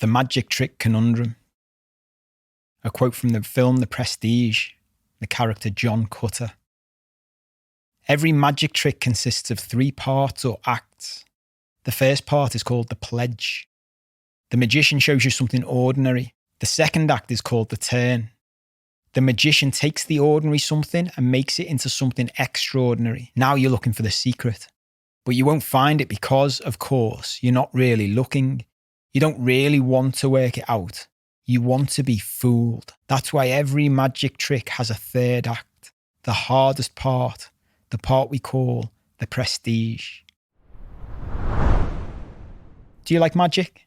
The magic trick conundrum. A quote from the film The Prestige, the character John Cutter. Every magic trick consists of 3 parts or acts. The first part is called the pledge. The magician shows you something ordinary. The second act is called the turn. The magician takes the ordinary something and makes it into something extraordinary. Now you're looking for the secret. But you won't find it because, of course, you're not really looking. You don't really want to work it out. You want to be fooled. That's why every magic trick has a third act. The hardest part. The part we call the prestige. Do you like magic?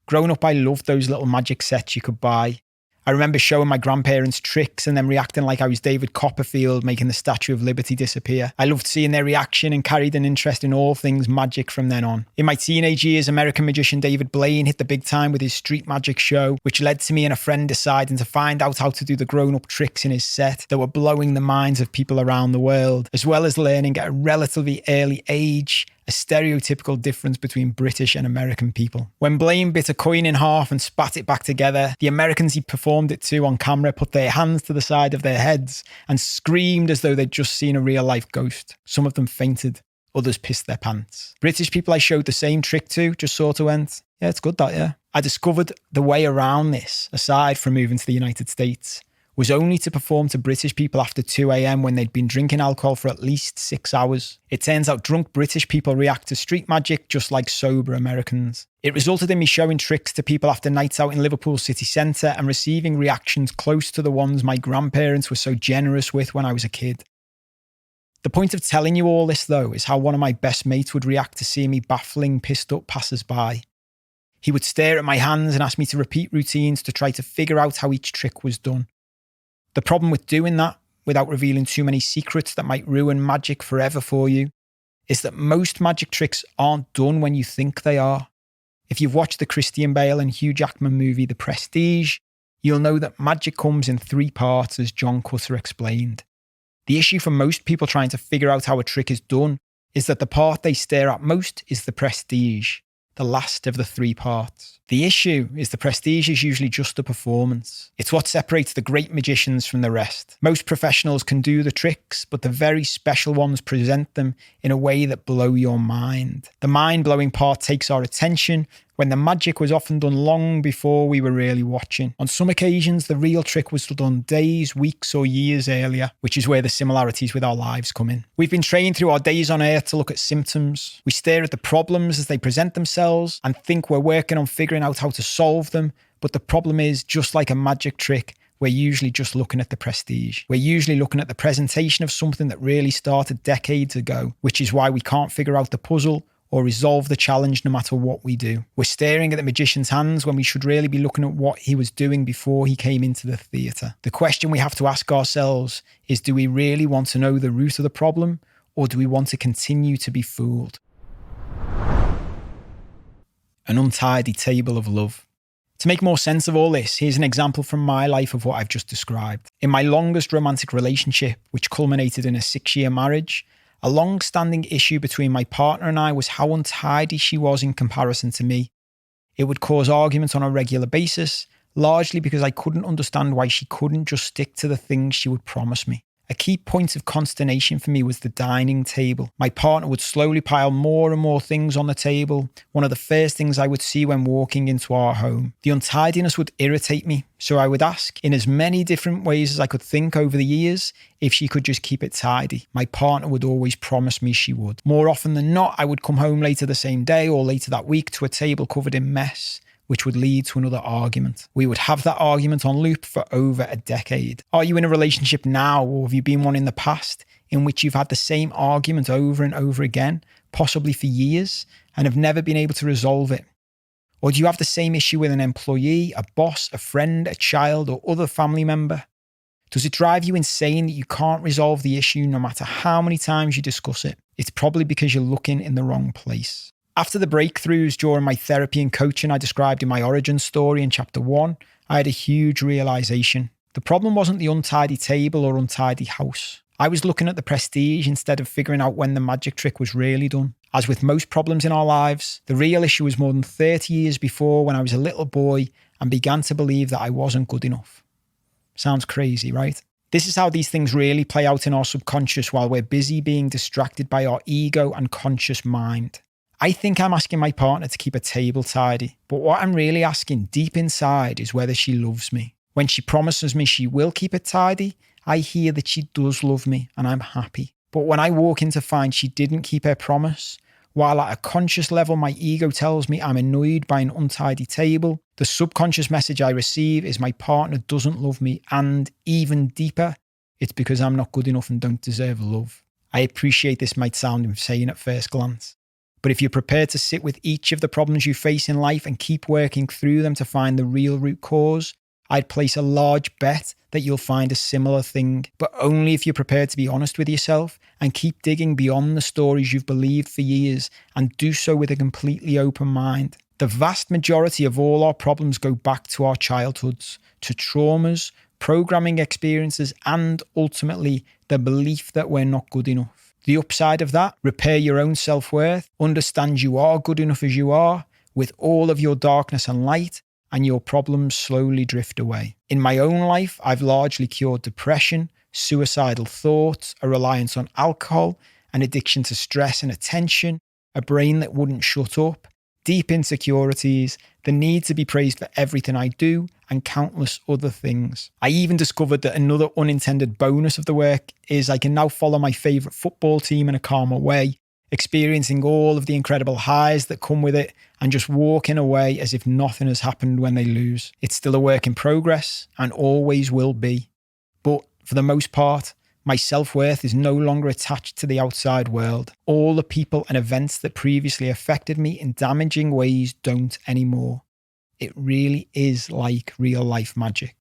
Growing up, I loved those little magic sets you could buy. I remember showing my grandparents tricks and them reacting like I was David Copperfield making the Statue of Liberty disappear. I loved seeing their reaction and carried an interest in all things magic from then on. In my teenage years, American magician David Blaine hit the big time with his street magic show, which led to me and a friend deciding to find out how to do the grown-up tricks in his set that were blowing the minds of people around the world, as well as learning at a relatively early age a stereotypical difference between British and American people. When Blaine bit a coin in half and spat it back together, the Americans he performed it to on camera put their hands to the side of their heads and screamed as though they'd just seen a real-life ghost. Some of them fainted, others pissed their pants. British people I showed the same trick to just sort of went, yeah, it's good that, yeah. I discovered the way around this, aside from moving to the United States, was only to perform to British people after 2 a.m. when they'd been drinking alcohol for at least 6 hours. It turns out drunk British people react to street magic just like sober Americans. It resulted in me showing tricks to people after nights out in Liverpool city centre and receiving reactions close to the ones my grandparents were so generous with when I was a kid. The point of telling you all this, though, is how one of my best mates would react to seeing me baffling pissed up passers-by. He would stare at my hands and ask me to repeat routines to try to figure out how each trick was done. The problem with doing that, without revealing too many secrets that might ruin magic forever for you, is that most magic tricks aren't done when you think they are. If you've watched the Christian Bale and Hugh Jackman movie The Prestige, you'll know that magic comes in 3 parts, as John Cutter explained. The issue for most people trying to figure out how a trick is done is that the part they stare at most is the prestige, the last of the 3 parts. The issue is the prestige is usually just a performance. It's what separates the great magicians from the rest. Most professionals can do the tricks, but the very special ones present them in a way that blow your mind. The mind-blowing part takes our attention when the magic was often done long before we were really watching. On some occasions, the real trick was done days, weeks, or years earlier, which is where the similarities with our lives come in. We've been trained through our days on earth to look at symptoms. We stare at the problems as they present themselves and think we're working on figuring out how to solve them. But the problem is, just like a magic trick, we're usually just looking at the prestige. We're usually looking at the presentation of something that really started decades ago, which is why we can't figure out the puzzle or resolve the challenge no matter what we do. We're staring at the magician's hands when we should really be looking at what he was doing before he came into the theatre. The question we have to ask ourselves is, do we really want to know the root of the problem, or do we want to continue to be fooled? An untidy table of love. To make more sense of all this, here's an example from my life of what I've just described. In my longest romantic relationship, which culminated in a 6-year marriage, a long-standing issue between my partner and I was how untidy she was in comparison to me. It would cause arguments on a regular basis, largely because I couldn't understand why she couldn't just stick to the things she would promise me. A key point of consternation for me was the dining table. My partner would slowly pile more and more things on the table, one of the first things I would see when walking into our home. The untidiness would irritate me, so I would ask, in as many different ways as I could think over the years, if she could just keep it tidy. My partner would always promise me she would. More often than not, I would come home later the same day or later that week to a table covered in mess, which would lead to another argument. We would have that argument on loop for over a decade. Are you in a relationship now, or have you been one in the past, in which you've had the same argument over and over again, possibly for years, and have never been able to resolve it? Or do you have the same issue with an employee, a boss, a friend, a child, or other family member? Does it drive you insane that you can't resolve the issue no matter how many times you discuss it? It's probably because you're looking in the wrong place. After the breakthroughs during my therapy and coaching I described in my origin story in chapter 1, I had a huge realization. The problem wasn't the untidy table or untidy house. I was looking at the prestige instead of figuring out when the magic trick was really done. As with most problems in our lives, the real issue was more than 30 years before, when I was a little boy and began to believe that I wasn't good enough. Sounds crazy, right? This is how these things really play out in our subconscious while we're busy being distracted by our ego and conscious mind. I think I'm asking my partner to keep a table tidy, but what I'm really asking deep inside is whether she loves me. When she promises me she will keep it tidy, I hear that she does love me and I'm happy. But when I walk in to find she didn't keep her promise, while at a conscious level my ego tells me I'm annoyed by an untidy table, the subconscious message I receive is my partner doesn't love me, and even deeper, it's because I'm not good enough and don't deserve love. I appreciate this might sound insane at first glance, but if you're prepared to sit with each of the problems you face in life and keep working through them to find the real root cause, I'd place a large bet that you'll find a similar thing, but only if you're prepared to be honest with yourself and keep digging beyond the stories you've believed for years, and do so with a completely open mind. The vast majority of all our problems go back to our childhoods, to traumas, programming experiences, and ultimately the belief that we're not good enough. The upside of that: repair your own self-worth, understand you are good enough as you are, with all of your darkness and light, and your problems slowly drift away. In my own life, I've largely cured depression, suicidal thoughts, a reliance on alcohol, an addiction to stress and attention, a brain that wouldn't shut up, deep insecurities, the need to be praised for everything I do, and countless other things. I even discovered that another unintended bonus of the work is I can now follow my favourite football team in a calmer way, experiencing all of the incredible highs that come with it and just walking away as if nothing has happened when they lose. It's still a work in progress and always will be. But for the most part, my self-worth is no longer attached to the outside world. All the people and events that previously affected me in damaging ways don't anymore. It really is like real life magic.